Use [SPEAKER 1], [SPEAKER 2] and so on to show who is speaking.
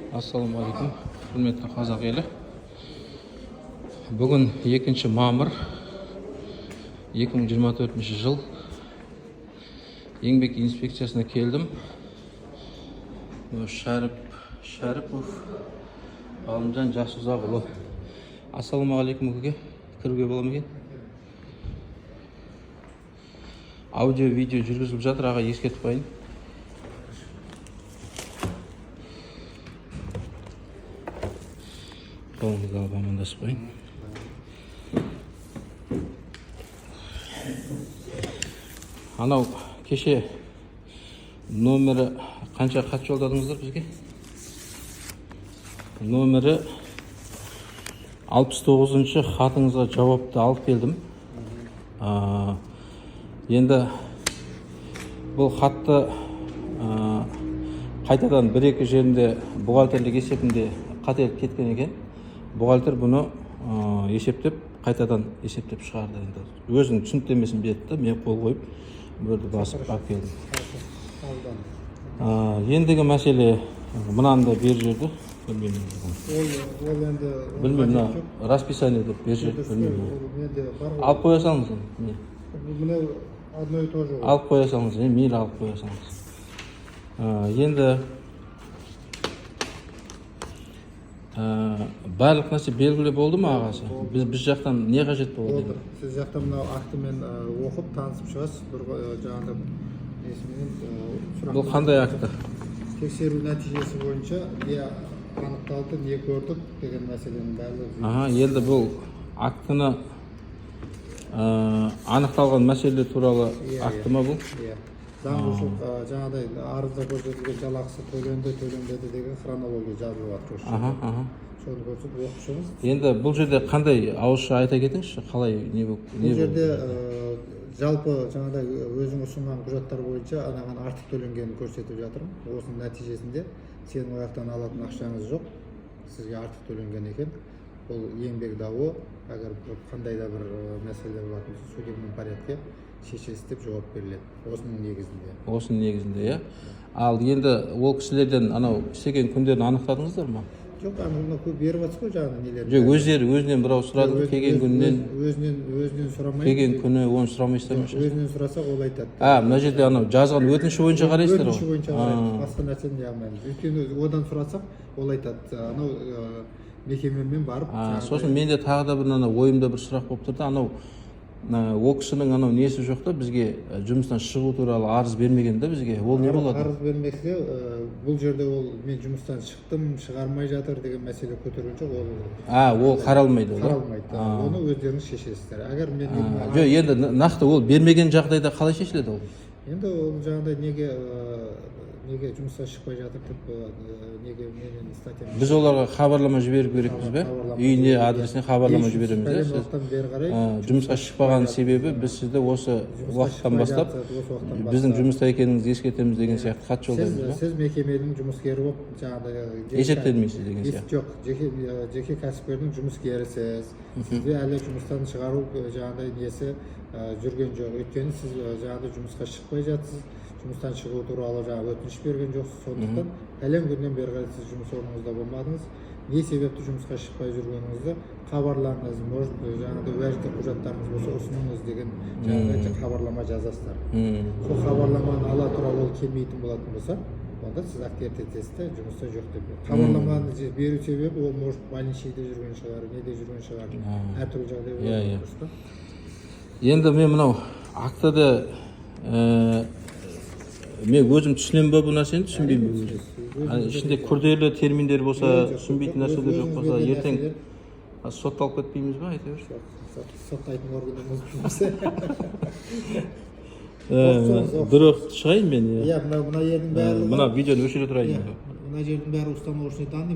[SPEAKER 1] Ассалаумағалейкум, құрметті қазақ елі. Бүгін 2 мамыр 2024 жыл. Еңбек инспекциясына келдім. Шәріпов Ғалымжан Жақсұзақұлы. Ассалаумағалейкум көке. Кіруге бола ма екен? Аудио, видео жүргізіліп жатыр, аға ескертіп қойын. Қолыңызды алып амандасып қойын. Анау кеше номері қанша хат жолдадыңыздар бізге? Номері 69-шы хатыңызға жауапты алып келдім. Енді бұл хатты қайтадан бір-екі жерінде бухгалтерлік есебінде қателік кеткен екен. Бухгалтер бұны қайтадан есептеп шығарды. Өзінің түсініктемесін берді, мен қол қойып бөрді басып алып келдім. Ендігі мәселе мынаны да бер жерді. Білмеймін, расписание деп бер жерді. Алып қоя салыңыз. Алып қоя салыңыз, мейлі алып қоя салыңыз. Енді барлық нәрсе белгілі болды ма ағасы? Біз жақтан не қажет болды?
[SPEAKER 2] Сіз жақтан мынау актімен оқып танысып шығасыз. Жаңағыда
[SPEAKER 1] бұл қандай акті?
[SPEAKER 2] Тексеру нәтижесі бойынша не анықталды, не көрдік деген мәселенің барлығы.
[SPEAKER 1] Енді бұл актіні анықталған мәселе туралы акті ма бұл?
[SPEAKER 2] Заң бұзушылық жаңағыдай арызда көрсетілген жалақысы төленбеді деген хронология жазылып жатыр. Соны көрсетіп оқып шығыңыз.
[SPEAKER 1] Енді бұл жерде қандай ауызша айта кетіңізші, қалай не болып?
[SPEAKER 2] Бұл жерде жалпы жаңағыдай өзің ұсынған құжаттар бойынша анаған артық төленгенін көрсетіп жатырмын. Осының нәтижесінде сенің ояқтан алатын ақшаңыз жоқ, сізге артық төленген екен. Бұл еңбек дауы, әгер қандай да бір мәселе болатын болса, судебный порядке шешесі деп жауап беріледі. Осының негізінде.
[SPEAKER 1] Осының негізінде, иә. Ал енді ол кісілерден анау істеген күндерін анықтадыңыздар ма?
[SPEAKER 2] Жоқ, анығына көп беріп жатсыз ғой жаңағы нелерді.
[SPEAKER 1] Жоқ, өздері өзінен бірау сұрады, келген күннен.
[SPEAKER 2] Өзінен сұрамайды.
[SPEAKER 1] Келген күні оны сұрамайсыздар ма?
[SPEAKER 2] Өзінен сұрасақ ол айтады.
[SPEAKER 1] Мына жерде анау жазған өтініші бойынша қарайсыздар ғой?
[SPEAKER 2] Өтініші бойынша қараймыз. Басқа нәрсені жағмаймыз. Өйткені одан сұрасақ ол айтады. Анау мекемемен барып.
[SPEAKER 1] Сосын менде тағы да бір ойымда бір сұрақ болып тұрды. Анау ол кісінің анау несі жоқ та, бізге жұмыстан шығу туралы арыз бермеген да бізге. Ол не болады?
[SPEAKER 2] Арыз бермесе, бұл жерде ол мен жұмыстан шықтым, шығармай жатыр деген мәселе көтерген жоқ.
[SPEAKER 1] Ол қаралмайды.
[SPEAKER 2] Қаралмайды. Оны өздеріңіз шешесіздер. Әгер мен
[SPEAKER 1] жоқ, енді нақты ол бермеген жағдайда қалай шешіледі ол?
[SPEAKER 2] Енді ол жаңағыдай неге жұмыстан шықпай жатыр деп, неге менен статья.
[SPEAKER 1] Біз оларға хабарлама жіберіп керекпіз бе? Үйіне, адресіне хабарлама жібереміз. Жұмысқа шықпаған себебі біз сізді осы уақыттан бастап біздің жұмыста екеніңізді ескертеміз деген сияқты хат жолдаймыз ба?
[SPEAKER 2] Сіз мекеменің жұмыскері болып жаңағыдай
[SPEAKER 1] есептелмейсіз деген сияқты.
[SPEAKER 2] Жоқ, жеке кәсіпкердің жұмыскерісіз. Сізде әлі жұмыстан шығару жаңағыдай несі жүрген жоқ. Өйткені сіз жаңағыдай жұмысқа шықпай жатсыз. Жұмыстан шығу туралы жаңағы өтініш берген жоқсыз. Сондықтан әлем күннен бері қарай сіз жұмыс орныңызда болмадыңыз. Не себепті жұмысқа шықпай жүргеніңізді хабарлаңыз. Может, жаңағыдай уәждік құжаттарыңыз болса ұсыныңыз деген жаңағыдай хабарлама жазасыздар. Сол хабарламаны ала тұра ол келмейтін болатын болса, онда сіз активет етесіз де жұмыста жоқ деп. Хабарламаны беру себебі ол может больничныйде жүрген шығар, неде жүрген шығар, әртүрлі жағдай болады дұрыс.
[SPEAKER 1] Енді мен мынау актыда мен өзім түсінем ба бұл нәрсені, түсінбеймін бе өзім? Ішінде күрделі терминдер болса, түсінбейтін нәрселер жоқ болса, ертең сотталып кетпейміз ба, айтып жүр?
[SPEAKER 2] Соттайтын органымыз жұмысы.
[SPEAKER 1] Бір оқыт шығайын мен.
[SPEAKER 2] Мына жердің бәрі
[SPEAKER 1] Мына видеоны өшіре тұрайын.
[SPEAKER 2] Мына жердің бәрі установочный данный.